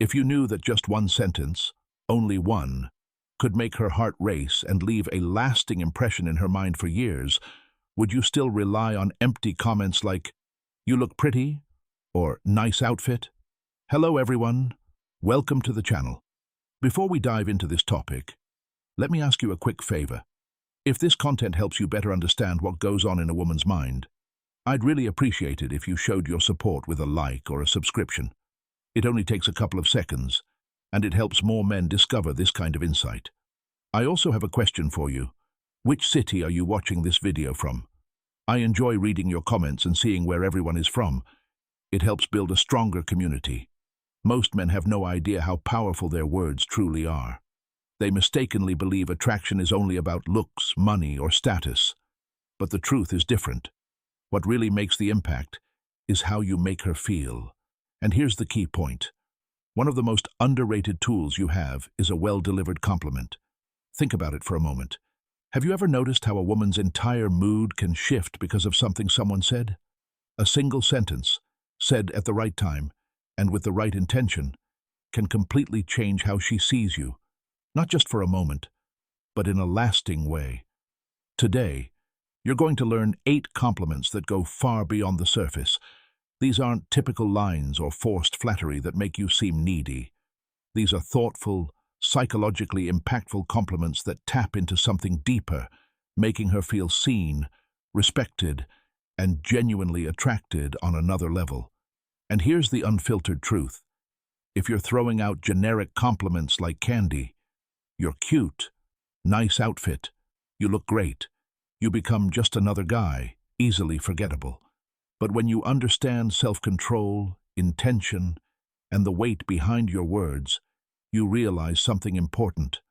If you knew that just one sentence, only one, could make her heart race and leave a lasting impression in her mind for years, would you still rely on empty comments like, "You look pretty," or "nice outfit"? Hello everyone, welcome to the channel. Before we dive into this topic, let me ask you a quick favor. If this content helps you better understand what goes on in a woman's mind, I'd really appreciate it if you showed your support with a like or a subscription. It only takes a couple of seconds, and it helps more men discover this kind of insight. I also have a question for you. Which city are you watching this video from? I enjoy reading your comments and seeing where everyone is from. It helps build a stronger community. Most men have no idea how powerful their words truly are. They mistakenly believe attraction is only about looks, money, or status. But the truth is different. What really makes the impact is how you make her feel. And here's the key point. One of the most underrated tools you have is a well-delivered compliment. Think about it for a moment. Have you ever noticed how a woman's entire mood can shift because of something someone said? A single sentence, said at the right time and with the right intention, can completely change how she sees you, not just for a moment, but in a lasting way. Today, you're going to learn 8 compliments that go far beyond the surface. These aren't typical lines or forced flattery that make you seem needy. These are thoughtful, psychologically impactful compliments that tap into something deeper, making her feel seen, respected, and genuinely attracted on another level. And here's the unfiltered truth. If you're throwing out generic compliments like candy, "You're cute," "nice outfit," "you look great," you become just another guy, easily forgettable. But when you understand self-control, intention, and the weight behind your words, you realize something important.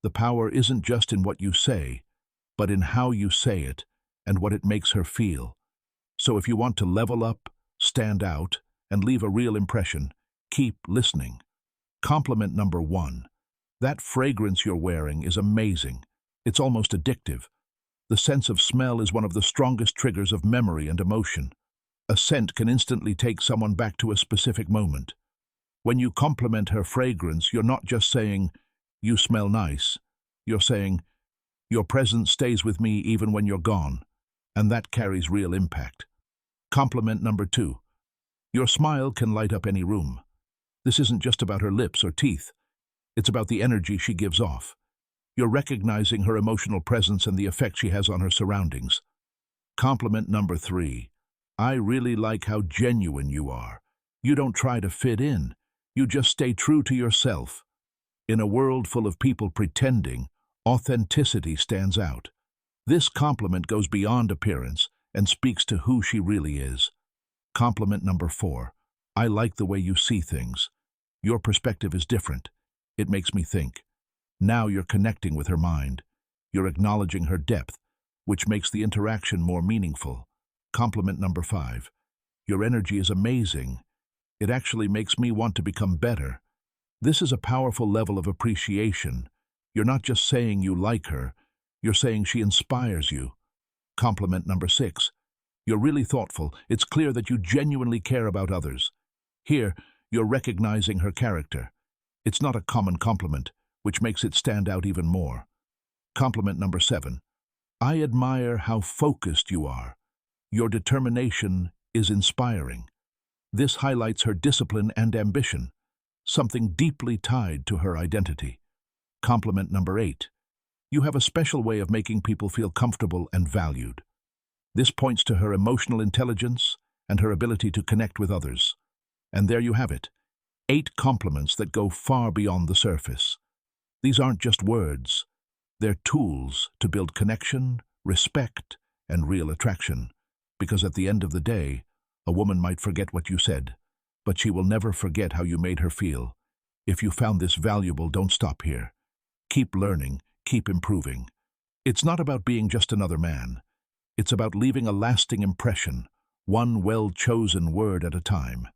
The power isn't just in what you say, but in how you say it and what it makes her feel. So if you want to level up, stand out, and leave a real impression, keep listening. Compliment number 1. That fragrance you're wearing is amazing. It's almost addictive. The sense of smell is one of the strongest triggers of memory and emotion. A scent can instantly take someone back to a specific moment. When you compliment her fragrance, you're not just saying, "You smell nice." You're saying, "Your presence stays with me even when you're gone," and that carries real impact. Compliment number 2. Your smile can light up any room. This isn't just about her lips or teeth. It's about the energy she gives off. You're recognizing her emotional presence and the effect she has on her surroundings. Compliment number 3. I really like how genuine you are. You don't try to fit in. You just stay true to yourself. In a world full of people pretending, authenticity stands out. This compliment goes beyond appearance and speaks to who she really is. Compliment number 4. I like the way you see things. Your perspective is different. It makes me think. Now you're connecting with her mind. You're acknowledging her depth, which makes the interaction more meaningful. Compliment number 5. Your energy is amazing. It actually makes me want to become better. This is a powerful level of appreciation. You're not just saying you like her, you're saying she inspires you. Compliment number 6. You're really thoughtful. It's clear that you genuinely care about others. Here, you're recognizing her character. It's not a common compliment, which makes it stand out even more. Compliment number 7. I admire how focused you are. Your determination is inspiring. This highlights her discipline and ambition, something deeply tied to her identity. Compliment number 8. You have a special way of making people feel comfortable and valued. This points to her emotional intelligence and her ability to connect with others. And there you have it, 8 compliments that go far beyond the surface. These aren't just words. They're tools to build connection, respect, and real attraction. Because at the end of the day, a woman might forget what you said, but she will never forget how you made her feel. If you found this valuable, don't stop here. Keep learning, keep improving. It's not about being just another man. It's about leaving a lasting impression, one well-chosen word at a time.